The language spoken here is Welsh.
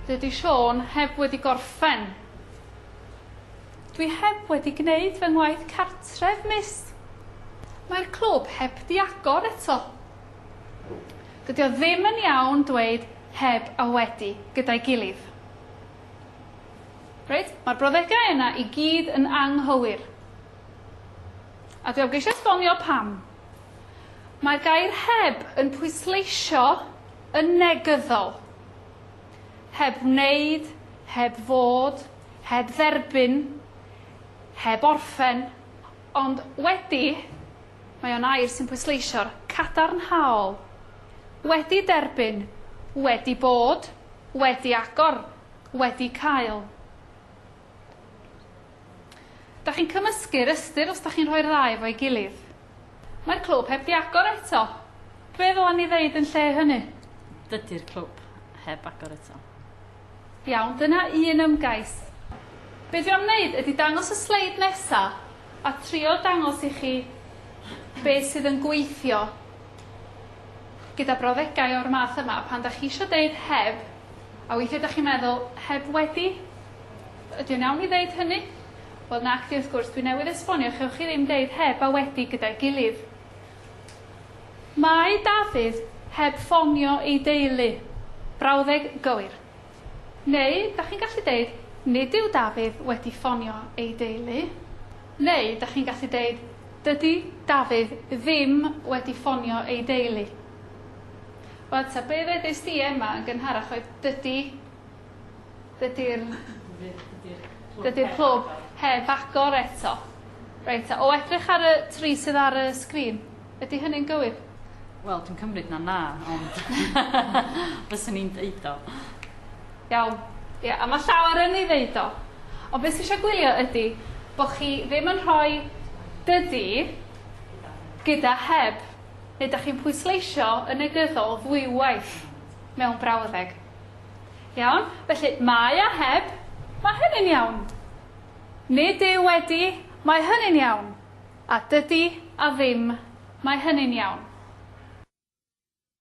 Dydy Siôn heb wedi gorffen. Dwi heb wedi gwneud fy ngwaith cartref, mis. Mae'r clwb heb di agor eto. Dydy o ddim yn iawn dweud heb a wedi gyda'i gilydd. Reit, mae'r brawddegau yna I gyd yn anghywir. A dwi am geisio esbonio pam. Mae'r gair heb yn pwysleisio yn negyddol. Heb wneud, heb fod, heb dderbyn, heb orffen, ond wedi, mae o'n air sy'n pwysleisio'r cadarnhaol. Wedi derbyn, wedi bod, wedi agor, wedi cael. Da chi'n cymysgu'r ystyr os da chi'n rhoi'r ddau fo'i gilydd. Mae'r clwb heb di agor eto. Be ddyla ni ddeud yn lle hynny? Dydy'r clwb heb agor eto. Iawn, dyna un ymgais. Be dwi am wneud ydy dangos y sleid nesaf a trio dangos I chi beth sydd yn gweithio gyda brawddegau o'r math yma pan da chi eisiau deud heb a weithiau da chi'n meddwl heb wedi. Ydy'n iawn I ddeud hynny? Wel nac di wrth gwrs, dwi newydd esbonio, chewch chi ddim deud heb a wedi gyda'i gilydd. Mae Dafydd heb ffonio ei deulu. Brawddeg gywir. Neu, da chi'n gallu deud, nid yw Dafydd wedi ffonio ei deulu. Neu, da chi'n gallu deud, dydy Dafydd ddim wedi ffonio ei deulu. Wel, ta, be ddedais di yma yn gynharach oedd dydy'r clwb heb agor eto. Reit, o edrych ar y tri sydd ar y sgrin, ydy hynny'n gywir? Wel, dwi'n cymryd na, ond byswn ni'n deud o. Iawn, ia, a mae llawer yn ei ddeud o. Ond beth sy'n eisiau gwylio ydy bod chi ddim yn rhoi dydy gyda heb, neu da chi'n pwysleisio yn negyddol ddwywaith mewn brawddeg. Iawn, felly mae a heb, mae hynny'n iawn. Nid yw wedi, mae hynny'n iawn. A dydy a ddim, mae hynny'n iawn.